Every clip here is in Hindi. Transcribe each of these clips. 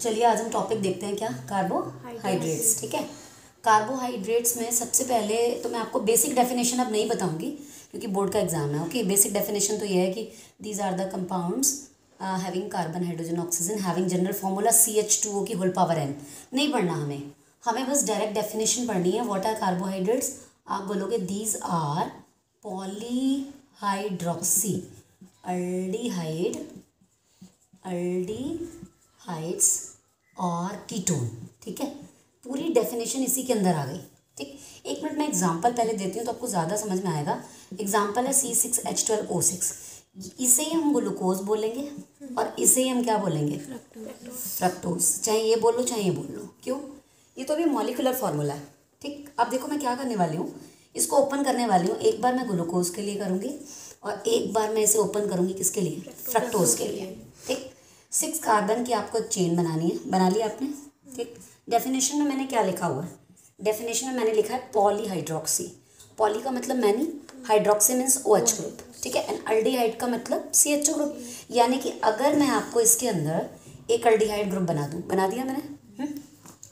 चलिए आज हम टॉपिक देखते हैं क्या, कार्बोहाइड्रेट्स। ठीक है, कार्बोहाइड्रेट्स में सबसे पहले तो मैं आपको बेसिक डेफिनेशन अब नहीं बताऊंगी क्योंकि बोर्ड का एग्जाम है। ओके, बेसिक डेफिनेशन तो ये है कि these are the compounds having carbon hydrogen oxygen having general formula CH2O की होल पावर n। नहीं पढ़ना हमें बस डायरेक्ट डेफिनेशन पढ़नी है। What are carbohydrates? आप बोलोगे दीज आर पॉलीहाइड्रोक्सी अल्डिहाइड्स और कीटोन। ठीक है, पूरी डेफिनेशन इसी के अंदर आ गई। ठीक, एक मिनट मैं एग्जांपल पहले देती हूँ तो आपको ज़्यादा समझ में आएगा। एग्जांपल है C6H12O6। इसे ही हम ग्लूकोज बोलेंगे और इसे ही हम क्या बोलेंगे? फ्रक्टोज। चाहे ये बोल लो चाहे ये बोल लो। क्यों? ये तो अभी मॉलिक्यूलर फार्मूला है। ठीक, अब देखो मैं क्या करने वाली हूँ, इसको ओपन करने वाली हूँ। एक बार मैं ग्लूकोज के लिए करूँगी और एक बार मैं इसे ओपन करूँगी किसके लिए? फ्रक्टोज के लिए। ठीक, 6 कार्बन की आपको चेन बनानी है। बना लिया आपने? ठीक, डेफिनेशन में मैंने क्या लिखा हुआ है? डेफिनेशन में मैंने लिखा है पॉलीहाइड्रोक्सी। पॉली का मतलब many, hydroxy means OH group. ठीक है, एंड अल्डिहाइड का मतलब CHO ग्रुप। यानी कि अगर मैं आपको इसके अंदर एक अल्डिहाइड ग्रुप बना दूँ, बना दिया मैंने।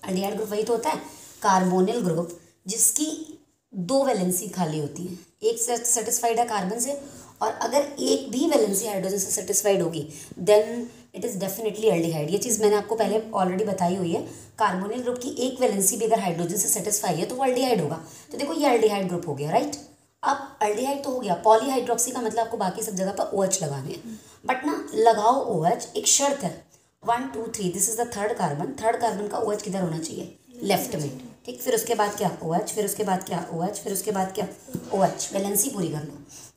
अल्डिहाइड ग्रुप वही तो होता है कार्बोनिल ग्रुप जिसकी 2 वैलेंसी खाली होती है। एक सेटिस्फाइड है कार्बन से और अगर एक भी वैलेंसी हाइड्रोजन से सेटिस्फाइड होगी then it is definitely aldehyde. ये चीज़ मैंने आपको पहले ऑलरेडी बताई हुई है। कार्बोनिल ग्रुप की एक वैलेंसी भी अगर हाइड्रोजन से सेटिस्फाई है तो वो अल्डिहाइड होगा। तो देखो ये अल्डिहाइड ग्रुप हो गया, राइट। अब अल्डिहाइड तो हो गया। पॉलीहाइड्रोक्सी का मतलब आपको बाकी सब जगह पर OH लगाने हैं, बट ना लगाओ OH, एक शर्त है 1 2 3। This is the third carbon. Third carbon का OH किधर होना चाहिए? लेफ्ट में। ठीक, फिर उसके बाद क्या? OH, फिर उसके बाद क्या? OH, फिर उसके बाद क्या? OH। वैलेंसी पूरी कर लो।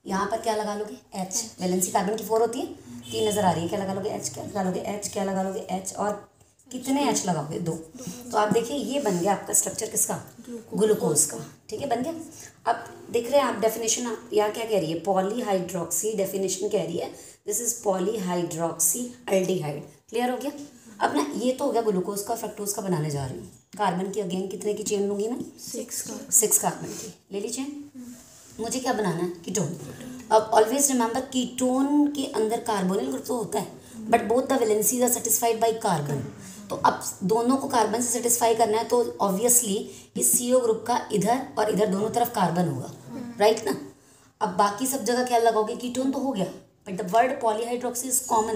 यहाँ पर क्या लगा लोगे? H। वैलेंसी कार्बन की 4 होती है, 3 नजर आ रही है। क्या लगा लोगे? H। क्या लगा लोगे? H। क्या लगा लोगे? H। और कितने H लगाओगे? 2। तो आप देखिए ये बन गया आपका स्ट्रक्चर किसका? ग्लूकोज का। ठीक है, बन गया। अब देख रहे हैं आप डेफिनेशन, आप यहाँ क्या कह रही है? पॉलीहाइड्रोक्सी। डेफिनेशन कह रही है this is polyhydroxy aldehyde. Clear हो गया? अब ना ये तो हो गया ग्लूकोज का। फ्रक्टोज का बनाने जा रही हूँ। कार्बन की अगेन कितने की चेन लूंगी मैं? 6 कार्बन की ले ली चेन। मुझे क्या बनाना है? कीटोन। अब ऑलवेज रिमेंबर कीटोन के अंदर कार्बोनिल ग्रुप तो होता है but both the valencies are satisfied by carbon. तो अब दोनों को कार्बन से सेटिस्फाई करना है तो ऑब्वियसली इस CO ग्रुप का इधर और इधर दोनों तरफ कार्बन होगा, राइट ना। अब बाकी सब जगह क्या लगाओगे? कीटोन तो हो गया but the word polyhydroxy is common,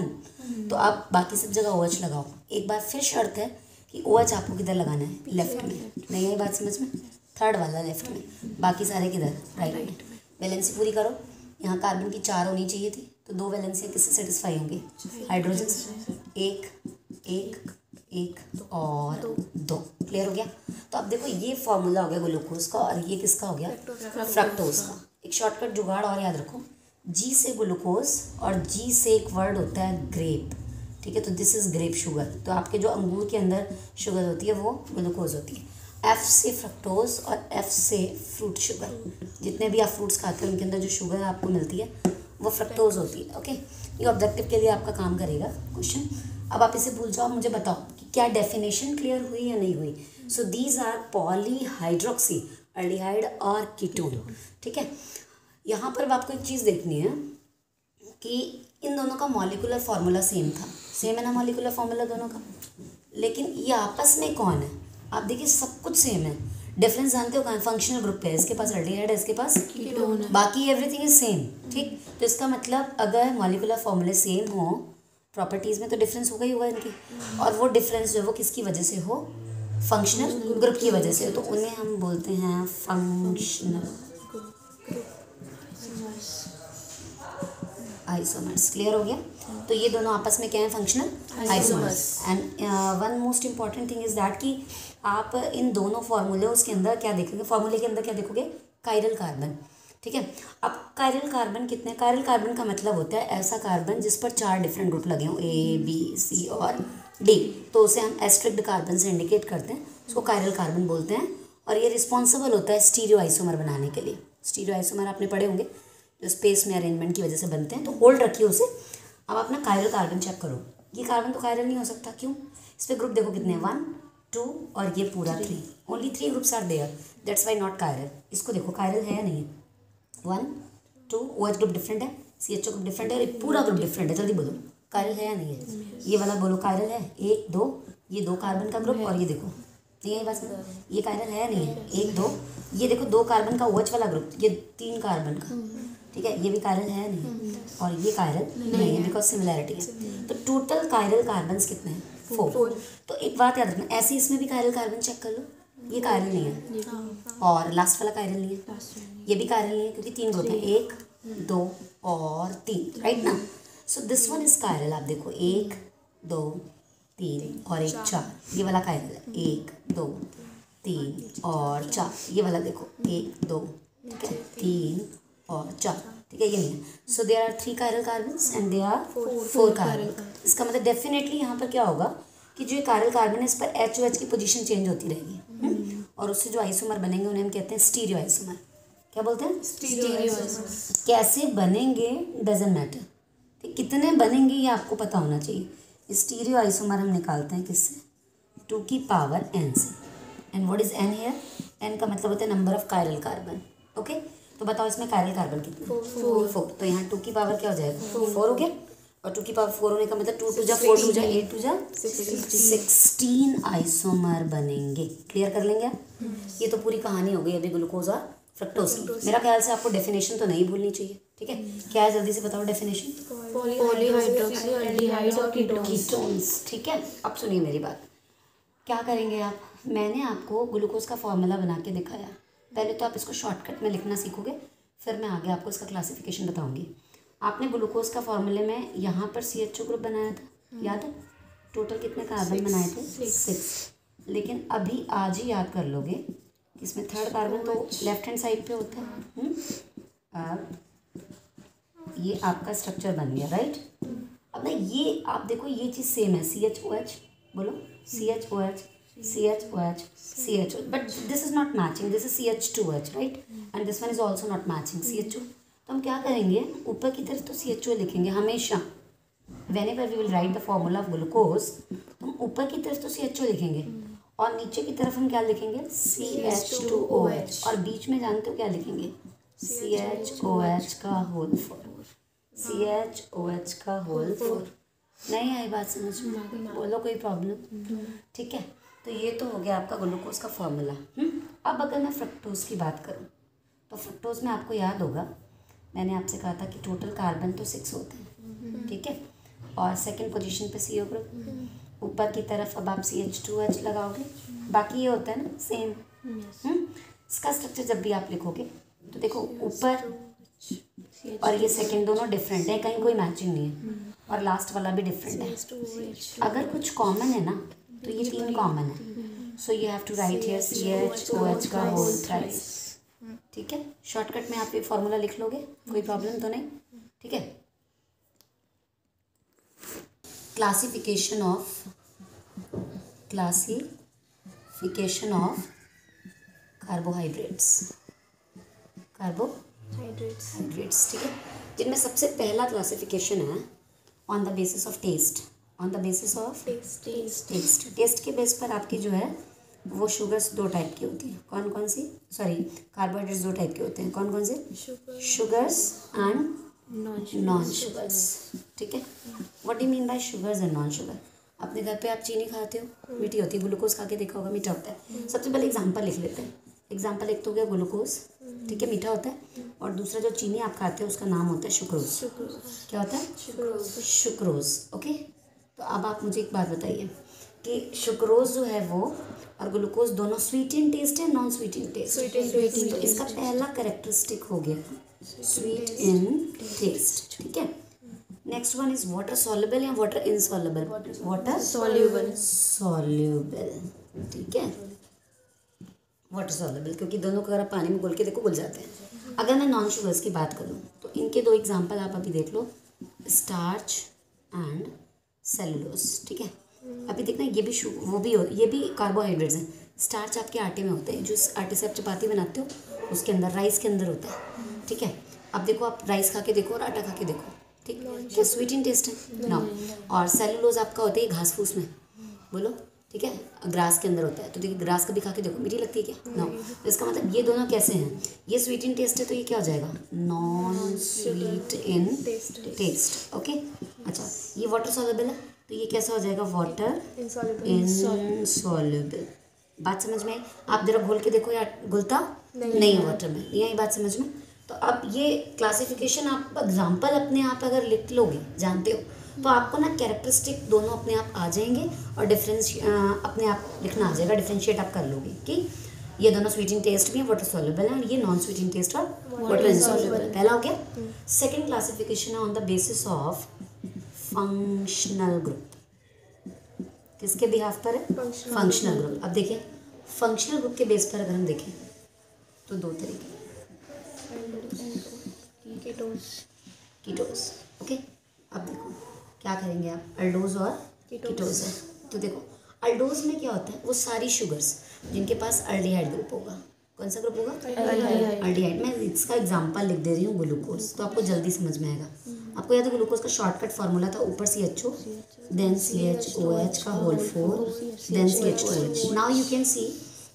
तो आप बाकी सब जगह OH लगाओ। एक बार फिर शर्त है कि OH आपको किधर लगाना है? लेफ्ट में। नहीं आई बात समझ में? थर्ड वाला लेफ्ट में, बाकी सारे किधर? राइट में। वैलेंसी पूरी करो। यहाँ कार्बन की 4 होनी चाहिए थी तो 2 वैलेंसी किससे सेटिस्फाई होंगी? हाइड्रोजन से। एक और 2। क्लियर हो गया? तो अब देखो ये फॉर्मूला हो गया ग्लूकोज का और ये किसका हो गया? फ्रक्टोज का। एक शॉर्टकट जुगाड़ और याद रखो, G से ग्लूकोज और G से एक वर्ड होता है ग्रेप। ठीक है, तो दिस इज ग्रेप शुगर। तो आपके जो अंगूर के अंदर शुगर होती है वो ग्लूकोज होती है। F से फ्रक्टोज और F से फ्रूट शुगर। जितने भी आप फ्रूट्स खाते हैं उनके अंदर जो शुगर आपको मिलती है वो फ्रक्टोज होती है। ओके, ये ऑब्जेक्टिव के लिए आपका काम करेगा क्वेश्चन। अब आप इसे भूल जाओ, मुझे बताओ कि क्या डेफिनेशन क्लियर हुई या नहीं हुई। So these are polyhydroxy aldehyde और कीटोन। ठीक है, यहाँ पर आपको एक चीज़ देखनी है कि इन दोनों का मॉलिक्यूलर फार्मूला सेम था। सेम है ना मॉलिक्यूलर फार्मूला दोनों का, लेकिन ये आपस में कौन है? आप देखिए सब कुछ सेम है, डिफरेंस जानते हो कहाँ? फंक्शनल ग्रुप पे। इसके पास अल्डिहाइड है, इसके पास कीटोन है, बाकी एवरीथिंग इज सेम। ठीक, तो इसका मतलब अगर मॉलिक्यूलर फॉर्मूले सेम हो प्रॉपर्टीज़ में तो डिफरेंस होगा ही होगा इनकी। और वो डिफरेंस जो है वो किसकी वजह से हो? फंक्शनल ग्रुप की वजह से। तो उन्हें हम बोलते हैं फंक्शनल आइसोमर्स। क्लियर हो गया? तो ये दोनों आपस में क्या है? Functional isomers. And one most important thing is that कि आप इन दोनों फार्मूलोज के अंदर क्या देखोगे? फार्मूले के अंदर क्या देखोगे? Chiral carbon. ठीक है, अब कायरल कार्बन कितने? कायरल कार्बन का मतलब होता है ऐसा कार्बन जिस पर 4 डिफरेंट ग्रुप लगे हों, A B C और D। तो उसे हम एस्ट्रिक्ड कार्बन से इंडिकेट करते हैं, उसको कायरल कार्बन बोलते हैं। और ये रिस्पॉन्सिबल होता है स्टीरियो आइसोमर बनाने के लिए। स्टीरियो आइसोमर आपने पढ़े होंगे जो स्पेस में अरेंजमेंट की वजह से बनते हैं। तो होल्ड रखिए उसे। अब अपना कायरल कार्बन चेक करो। ये कार्बन तो कायरल नहीं हो सकता, क्यों? इस पर ग्रुप देखो कितने हैं? 1 2 और ये पूरा 3। Only 3 groups are there, that's why not chiral. इसको देखो कायरल है या नहीं है? 1 2 OH ग्रुप डिफरेंट है, CHO ग्रुप डिफरेंट है और पूरा ग्रुप डिफरेंट है। जल्दी बोलो कायरल है या नहीं है? ये वाला बोलो कायरल है। 1 2 ये 2 कार्बन का ग्रुप और ये देखो, नहीं है बस ये कायरल है नहीं है, 1 2, ये देखो 2 कार्बन का OH वाला ग्रुप, ये 3 कार्बन का, ठीक है, ये भी कायरल है नहीं और ये कायरल नहीं है बिकॉज सिमिलैरिटी है। तो टोटल कायरल कार्बन्स कितने हैं? 4। तो एक बात याद रखना, ऐसे इसमें भी कायरल कार्बन चेक कर लो, ये कायरल नहीं है और लास्ट वाला कायरल नहीं है, ये भी कायरल नहीं है क्योंकि 3 ग्रुप हैं, 1 2 और 3, राइट ना। So this one is chiral, आप देखो 1 2 3 और 1 4, ये वाला कायरल है, 1 2 3 और 4, ये वाला देखो 1 2 ठीक है 3 और 4, ठीक है, ये नहीं है। So there are 3 chiral carbons and there are 4 chiral. इसका मतलब डेफिनेटली यहाँ पर क्या होगा कि जो ये कायरल कार्बन है इस पर HOH की पोजीशन चेंज होती रहेगी और उससे जो आइसोमर बनेंगे उन्हें हम कहते हैं स्टीरियो आइसोमर। क्या बोलते हैं? Stereo isomer. कैसे बनेंगे डजंट मैटर, ठीक, कितने बनेंगे ये आपको पता होना चाहिए। स्टीरियो आइसोमर हम निकालते हैं किससे? 2 की पावर n से। And what is n here? n का मतलब होता है number of chiral carbon. Okay, तो बताओ इसमें कायरल कार्बन कितने? 4। तो यहाँ 2 की पावर क्या हो जाएगा? 4 हो गया, और 2 की पावर 4 होने का मतलब 2 2 जा 4 2 जा 8 2 जा 16 आइसोमर बनेंगे। क्लियर कर लेंगे आप? ये तो पूरी कहानी हो गई अभी ग्लूकोज और फ्रक्टोज की। मेरा ख्याल से आपको डेफिनेशन तो नहीं भूलनी चाहिए, ठीक है? क्या है जल्दी से बताओ डेफिनेशन? पॉलीहाइड्रोक्सी एल्डिहाइड और कीटोन्स, ठीक है। अब सुनिए मेरी बात, क्या करेंगे आप? मैंने आपको ग्लूकोज का फॉर्मूला बना के दिखाया, पहले तो आप इसको शॉर्टकट में लिखना सीखोगे, फिर मैं आगे आपको इसका क्लासिफिकेशन बताऊंगी। आपने ग्लूकोज का फॉर्मूले में यहाँ पर CHO ग्रुप बनाया था, याद है? टोटल कितने कार्बन बनाए थे? 6। लेकिन अभी आज ही याद कर लोगे कि इसमें 3rd कार्बन तो लेफ्ट हैंड साइड पे होता है। अब ये आपका स्ट्रक्चर बन गया, राइट? अब ना ये आप देखो ये चीज़ सेम है, CHOH, बोलो CHOH CHOH CHO, but this is not matching, this is CH2H, right? And this one is also not matching CHO। तो हम क्या करेंगे, ऊपर की तरफ तो CHO लिखेंगे हमेशा। whenever we will write the formula of glucose, तो हम ऊपर की तरफ तो CHO लिखेंगे और नीचे की तरफ हम क्या लिखेंगे? CH2OH, और बीच में जानते हो क्या लिखेंगे? CHOH का होल 4, CHOH का होल 4। नहीं आई बात समझ में? बोलो कोई प्रॉब्लम? ठीक है, तो ये तो हो गया आपका ग्लूकोज का फॉर्मूला। अब अगर मैं फ्रक्टोज की बात करूँ तो फ्रक्टोज में आपको याद होगा मैंने आपसे कहा था कि टोटल कार्बन तो 6 होते हैं, ठीक है, और सेकंड पोजीशन पे CO ग्रुप, ऊपर की तरफ अब आप CH2H लगाओगे, बाकी ये होता है ना सेम। इसका स्ट्रक्चर जब भी आप लिखोगे तो देखो ऊपर और ये सेकंड दोनों डिफरेंट है, कहीं कोई मैचिंग नहीं है, और लास्ट वाला भी डिफरेंट है। अगर कुछ कॉमन है ना तो ये 3 कॉमन है, so you have to write here CHOH का होल थ्राइस, ठीक है? शॉर्टकट में आप ये फॉर्मूला लिख लोगे, कोई प्रॉब्लम तो नहीं, ठीक है? क्लासिफिकेशन ऑफ कार्बोहाइड्रेट्स, ठीक है, जिनमें सबसे पहला क्लासिफिकेशन है on the basis of taste, taste के बेस पर आपकी जो है वो शुगर्स 2 टाइप की होती हैं। कौन कौन सी? सॉरी, कार्बोहाइड्रेट्स 2 टाइप के होते हैं। कौन कौन से? शुगर्स एंड नॉन शुगर्स, ठीक है? What do you mean bye sugars and non sugar? अपने घर पे आप चीनी खाते हो, मीठी होती है, ग्लूकोज खा के देखा होगा मीठा होता है। सबसे पहले एग्जांपल लिख लेते हैं। एग्जांपल एक तो हो गया ग्लूकोज, ठीक है, मीठा होता है, और दूसरा जो चीनी आप खाते हो उसका नाम होता है शुक्रोज। क्या होता है? शुक्रोज। ओके, तो अब आप मुझे एक बात बताइए कि शुक्रोज जो है वो और ग्लूकोज दोनों स्वीट इन टेस्ट है, नॉन स्वीट इन टेस्ट? तो इसका पहला कैरेक्टरिस्टिक हो गया स्वीट इन टेस्ट, ठीक है? Next one is water soluble या वाटर इनसॉल्युबल? वाटर सॉल्युबल, ठीक है, वाटर सॉल्युबल, क्योंकि दोनों को अगर आप पानी में घोल के देखो घुल जाते हैं। अगर मैं नॉन शुगर्स की बात करूँ तो इनके 2 एग्जांपल आप अभी देख लो, स्टार्च एंड सेलुलोज, ठीक है? अभी देखना ये भी ये भी कार्बोहाइड्रेट्स हैं। स्टार्च आपके आटे में होते हैं, जो आटे से आप चपाती बनाते हो उसके अंदर, राइस के अंदर होता है, ठीक है? अब देखो आप राइस खा के देखो और आटा खा के देखो, ठीक, क्या स्वीट इन टेस्ट है? नो। और सेलुलोज आपका होता है घास फूस में, बोलो, ठीक है, ग्रास के अंदर होता है। तो देखिए ग्रास कभी खा के देखो, मीठी लगती है क्या? नो। तो इसका मतलब ये दोनों कैसे हैं? ये स्वीट इन टेस्ट है तो ये क्या हो जाएगा? Non sweet in taste. Okay, अच्छा, ये वाटर सॉल्युबल है तो ये कैसा हो जाएगा, वाटर इनसॉल्युबल। बात समझ में आई? आप जरा घोल के देखो यार, घुलता नहीं है वाटर में, यही बात समझ में। तो अब ये क्लासिफिकेशन आप एग्जाम्पल अपने आप अगर लिख लोगे, जानते हो, तो आपको ना कैरेक्टरिस्टिक दोनों अपने आप आ जाएंगे और डिफरेंस अपने आप लिखना आ जाएगा, डिफरेंशिएट आप कर लोगे कि ये दोनों स्वीटिंग टेस्ट में वाटर सॉल्युबल है और ये नॉन स्वीटिंग टेस्ट और वाटर इनसॉल्युबल। पहला हो गया। सेकंड क्लासिफिकेशन है on the basis of functional group. किसके बिहाफ पर है, फंक्शनल ग्रुप। अब देखिए फंक्शनल ग्रुप के बेस पर अगर हम देखें तो दो तरीके, कीटोस। ओके, अब देखो क्या करेंगे आप, अल्डोज और कीटोस है। तो देखो अल्डोज में क्या होता है, वो सारी शुगर्स जिनके पास अल्डिहाइड ग्रुप होगा। कौन सा ग्रुप होगा, अल्डिहाइड। मैं इसका एग्जांपल लिख दे रही हूँ, ग्लूकोज, तो आपको जल्दी समझ में आएगा। आपको याद है ग्लूकोज का शॉर्टकट फार्मूला था, ऊपर CHO देन CHOH का whole 4 then CH2H। Now you can see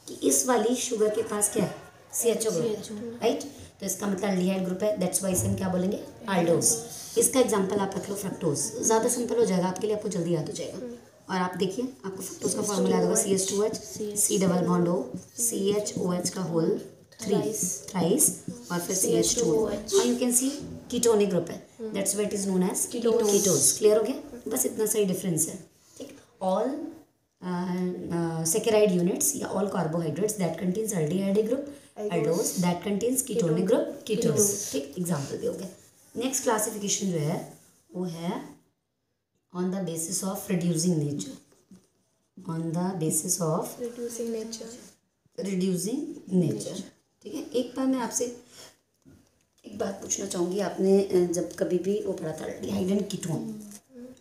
कि इस वाली शुगर के पास क्या है, CHO ग्रुप, राइट। तो इसका मतलब अल्डिहाइड ग्रुप है, दैट्स वाई इसे हम क्या बोलेंगे, अल्डोज। इसका एग्जांपल आप रख लो फ्रक्टोज, ज़्यादा सिंपल हो जाएगा आपके लिए, आपको जल्दी याद हो जाएगा। और आप देखिए आपको फ्रक्टोज का फार्मूला याद होगा, CH2H C double bond O CHOH का होल 3 थ्राइस और फिर CH2O। और you can see ketonic group है, that's why it is known as ketose. Clear हो गया, बस इतना सा ही डिफरेंस है, ठीक। ऑल saccharide units या all carbohydrates that contains aldehyde group, aldose that contains ketonic group, ketones, ठीक। एग्जाम्पल दोगे। नेक्स्ट क्लासिफिकेशन जो है वो है on the basis of reducing nature, on the basis of reducing nature, ठीक है। एक बार मैं आपसे एक बात पूछना चाहूँगी, आपने जब कभी भी वो पढ़ा था अल्डिहाइड एंड कीटोन,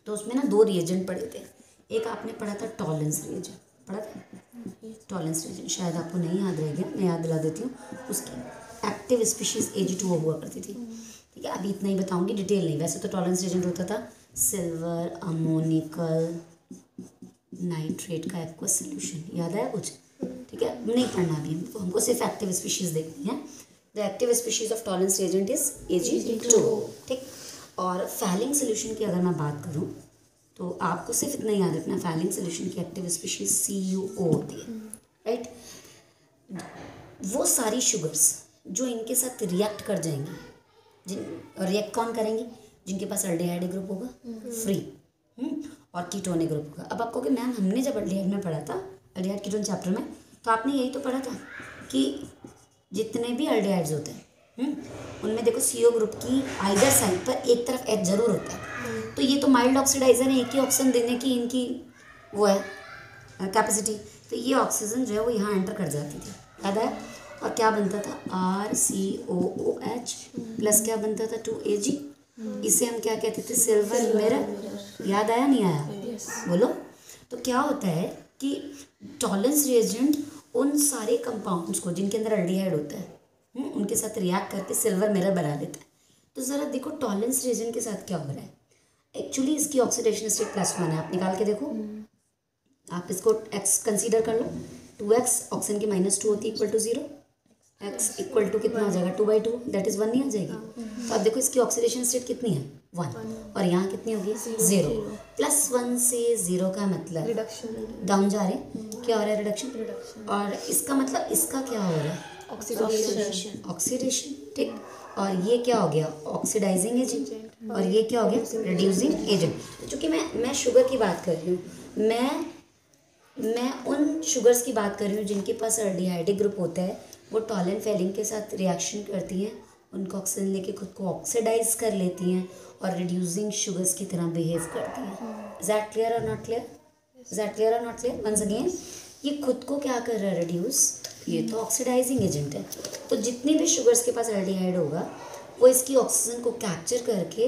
तो उसमें ना दो रिएजेंट पढ़े थे। एक आपने पढ़ा था टॉलेंस रिएजेंट, पढ़ा था टॉलेंस रिएजेंट, शायद आपको नहीं याद रह गया, मैं याद दिला देती हूँ। उसकी एक्टिव स्पीशीज Ag2O हुआ करती थी, ठीक है। अभी इतना ही बताऊंगी, डिटेल नहीं। वैसे तो टॉलेंस रिएजेंट होता था सिल्वर अमोनिकल नाइट्रेट का एक्वस सोल्यूशन, याद आया कुछ, ठीक है। नहीं पढ़ना अभी हमको सिर्फ एक्टिव स्पीशीज देखनी है। The active species of Tollens reagent is Ag2O, ठीक। और फैलिंग सोल्यूशन की अगर मैं बात करूँ तो आपको सिर्फ इतना याद रखना, फैलिंग सोल्यूशन की एक्टिव स्पीशीज CuO होती है, राइट। वो सारी शुगर्स जो इनके साथ रिएक्ट कर जाएंगी, रिएक्ट कौन करेंगी, जिनके पास अल्डिहाइड ग्रुप होगा फ्री और कीटोनिक ग्रुप होगा। अब आपको कि मैम हमने जब अल्डिहाइड में पढ़ा था, अल्डिहाइड कीटोन चैप्टर में, तो आपने यही तो पढ़ा था कि जितने भी अल्डिहाइड्स होते हैं उनमें देखो CO ग्रुप की आइदर साइड पर एक तरफ H जरूर होता है। तो ये तो माइल्ड ऑक्सीडाइजर है, एक ही ऑक्सीजन देने की इनकी वो है कैपेसिटी, तो ये ऑक्सीजन जो है वो यहाँ एंटर कर जाती थी, याद है। और क्या बनता था, RCOOH प्लस क्या बनता था 2Ag, इसे हम क्या कहते थे, सिल्वर मिरर। याद आया नहीं आया, बोलो। तो क्या होता है कि टॉलेंस रिएजेंट उन सारे कंपाउंड्स को जिनके अंदर अल्डिहाइड होता है उनके साथ रिएक्ट करके सिल्वर मिरर बना लेता है। तो ज़रा देखो टॉलेंस रिएजेंट के साथ क्या हो रहा है, एक्चुअली इसकी ऑक्सीडेशन स्टेट +1 है, आप निकाल के देखो, आप इसको x कंसीडर कर लो, 2x ऑक्सीजन की -2 होती है = 0, x इक्वल टू कितना हो जाएगा 2/2, दैट इज़ 1 नहीं आ जाएगी। तो आप देखो इसकी ऑक्सीडेशन स्टेट कितनी है 1, और यहाँ कितनी होगी 0। +1 से 0 का मतलब रिडक्शन, डाउन जा रहे हैं, क्या हो रहा है, रिडक्शन। और इसका मतलब इसका क्या हो रहा है, ऑक्सीडेशन, ठीक। और ये क्या हो गया, ऑक्सीडाइजिंग एजेंट, और ये क्या हो गया, रिड्यूसिंग एजेंट। चूँकि मैं शुगर की बात कर रही हूँ, मैं उन शुगर्स की बात कर रही हूँ जिनके पास अल्डिहाइड ग्रुप होता है, वो टॉलेंट फैलिंग के साथ रिएक्शन करती हैं, उनको ऑक्सीजन लेके खुद को ऑक्सीडाइज कर लेती हैं और रिड्यूसिंग शुगर्स की तरह बिहेव करती हैं। इज दैट क्लियर और not clear, is that clear और नॉट क्लियर। वंस अगेन, ये खुद को क्या कर रहा है, रिड्यूस, ये तो ऑक्सीडाइजिंग एजेंट है। तो जितनी भी शुगर्स के पास अल्डिहाइड होगा वो इसकी ऑक्सीजन को कैप्चर करके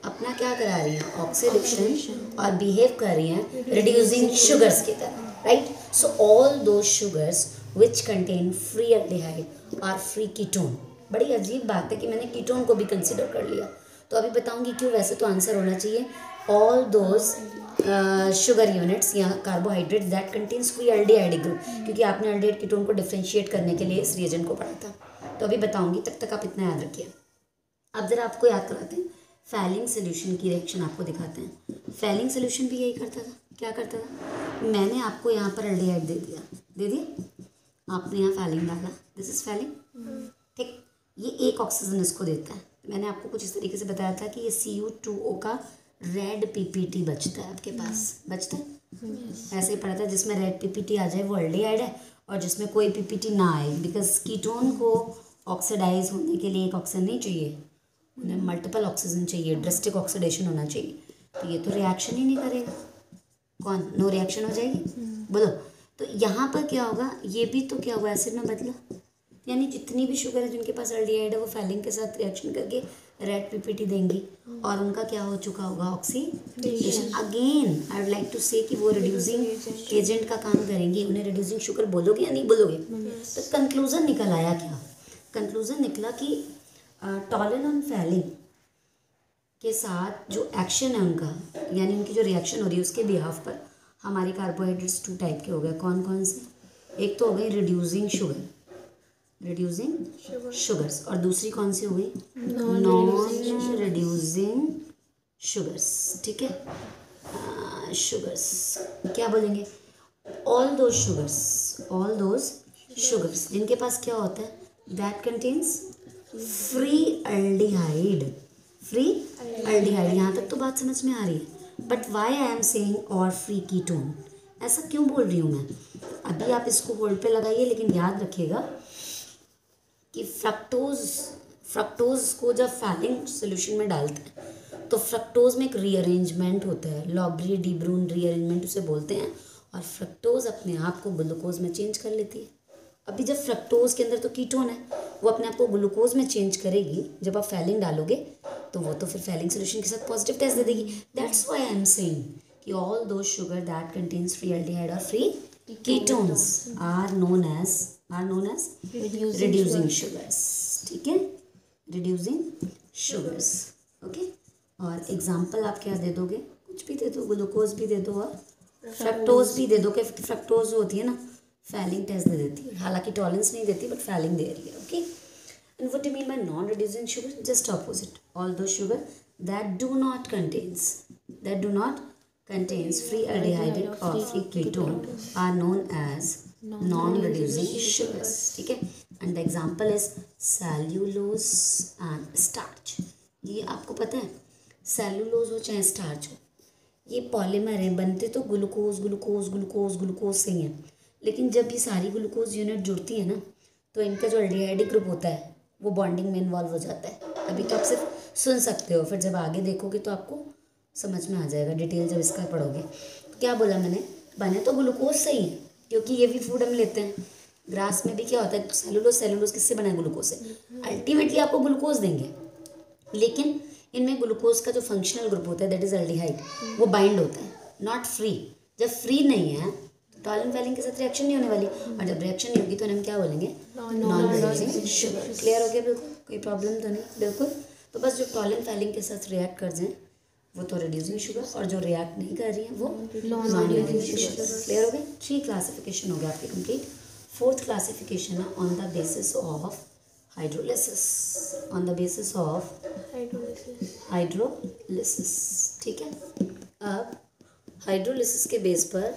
अपना क्या करा रही हैं, ऑक्सीडेशन, और बिहेव कर रही हैं रिड्यूसिंग शुगर्स की तरह, right. So all those sugars which contain free aldehyde or free ketone. बड़ी अजीब बात है कि मैंने कीटोन को भी कंसिडर कर लिया, तो अभी बताऊंगी क्यों। वैसे तो आंसर होना चाहिए ऑल दोज शुगर यूनिट्स या carbohydrates that contains free aldehyde group, क्योंकि आपने अल्डिहाइड कीटोन को डिफ्रेंशिएट करने के लिए इस रिएजेंट को पढ़ा था। तो अभी बताऊंगी, तब तक आप इतना याद रखिए। अब जरा आपको याद कराते हैं फैलिंग सोल्यूशन की रिएक्शन आपको दिखाते हैं। फैलिंग सोल्यूशन भी यही करता था। क्या करता था, मैंने आपको यहाँ पर एल्डिहाइड दे दिया, आपने यहाँ फैलिंग डाला, दिस इज फैलिंग, ठीक। ये एक ऑक्सीजन इसको देता है। मैंने आपको कुछ इस तरीके से बताया था कि ये Cu2O का रेड पीपीटी बचता है आपके पास, बचता है ऐसे ही पढ़ा था, जिसमें रेड पीपीटी आ जाए वो एल्डिहाइड है, और जिसमें कोई पीपीटी ना आए, बिकॉज कीटोन को ऑक्सीडाइज होने के लिए एक ऑक्सीजन नहीं चाहिए, उन्हें मल्टीपल ऑक्सीजन चाहिए, ड्रास्टिक ऑक्सीडेशन होना चाहिए। तो ये तो रिएक्शन ही नहीं करेगा, कौन, नो रिएक्शन हो जाएगी, बोलो। तो यहाँ पर क्या होगा, ये भी तो क्या होगा, एसिड में बदला, यानी जितनी भी शुगर है जिनके पास एल्डिहाइड है वो फैलिंग के साथ रिएक्शन करके रेड पीपीटी देंगी, और उनका क्या हो चुका होगा, oxidation. Again I would like to say कि वो रिड्यूसिंग एजेंट का काम करेंगी, उन्हें रिड्यूसिंग शुगर बोलोगे या नहीं बोलोगे। तो कंक्लूजन निकल आया क्या, कंक्लूजन निकला कि टॉलन ऑन फैलिंग के साथ जो एक्शन है उनका, यानी उनकी जो रिएक्शन हो रही है उसके बिहाफ पर हमारे कार्बोहाइड्रेट्स 2 टाइप के हो गए। कौन कौन से, एक तो हो गई रिड्यूसिंग शुगर्स, और दूसरी कौन सी हो गई, नॉन रिड्यूसिंग शुगर्स, ठीक है। शुगर्स क्या बोलेंगे, ऑल दोज शुगर्स जिनके पास क्या होता है, दैट कंटेन्स फ्री एल्डिहाइड, यहाँ तक तो बात समझ में आ रही है। But why I am saying और फ्री कीटोन, ऐसा क्यों बोल रही हूँ मैं, अभी आप इसको होल्ड पे लगाइए, लेकिन याद रखिएगा कि फ्रक्टोज को जब फैलिंग सोल्यूशन में डालते हैं तो फ्रक्टोज में एक रीअरेंजमेंट होता है, लॉग्री डीब्रून रीअरेंजमेंट उसे बोलते हैं, और फ्रक्टोज अपने आप को ग्लूकोज में चेंज कर लेती है। अभी जब फ्रक्टोज के अंदर तो कीटोन है, वो अपने आप को ग्लूकोज में चेंज करेगी, जब आप फैलिंग डालोगे तो वो तो फिर फैलिंग सोल्यूशन के साथ पॉजिटिव टेस्ट दे देगी। That's why I am saying कि all those sugar that contains free aldehyde और free ketones are known as reducing sugars, ठीक है, रिड्यूसिंग शुगर्स, ओके। और एग्जाम्पल आप क्या दे दोगे, कुछ भी दे दो, ग्लूकोज भी दे दो और फ्रक्टोज भी दे दो, कि फ्रक्टोज होती है ना फैलिंग टेस्ट दे देती है, हालांकि टॉलरेंस नहीं देती बट फैलिंग दे रही है, okay. And what you mean by non reducing sugar, just opposite, all those sugar that do not contains free aldehyde or free ketone are known as non-reducing sugars, ठीक है। and the example is cellulose and starch। ये आपको पता है, सेलुलोज हो चाहे स्टार्च हो, ये पॉलीमर है, बनते तो ग्लूकोज से ही है, लेकिन जब ये सारी ग्लूकोज यूनिट जुड़ती है ना तो इनका जो एल्डिहाइडिक ग्रुप होता है वो बॉन्डिंग में इन्वॉल्व हो जाता है। अभी तो आप सिर्फ सुन सकते हो, फिर जब आगे देखोगे तो आपको समझ में आ जाएगा, डिटेल जब इसका पढ़ोगे। तो क्या बोला मैंने, बने तो ग्लूकोज से ही है, क्योंकि ये भी फूड हम लेते हैं। ग्रास में भी क्या होता है, सेलुलोज किससे बना है, ग्लूकोज से। अल्टीमेटली आपको ग्लूकोज देंगे, लेकिन इनमें ग्लूकोज का जो फंक्शनल ग्रुप होता है दैट इज एल्डिहाइड, वो बाइंड होता है, नॉट फ्री। जब फ्री नहीं है तो टॉलन फैलिंग के साथ रिएक्शन नहीं होने वाली, और जब रिएक्शन नहीं होगी तो हम क्या बोलेंगे, नॉन रिड्यूसिंग शुगर। क्लियर हो गया, बिल्कुल कोई प्रॉब्लम तो नहीं, बिल्कुल। तो बस जो टॉलन फैलिंग के साथ रिएक्ट कर जाए वो तो रिड्यूसिंग शुगर, और जो रिएक्ट नहीं कर रही है वो नॉन रिड्यूसिंग शुगर। क्लियर हो गए, 3 क्लासिफिकेशन हो गया आपके कंप्लीट। 4th क्लासिफिकेशन है on the basis of hydrolysis, hydrolysis, ठीक है। अब हाइड्रोलिसिस के बेस पर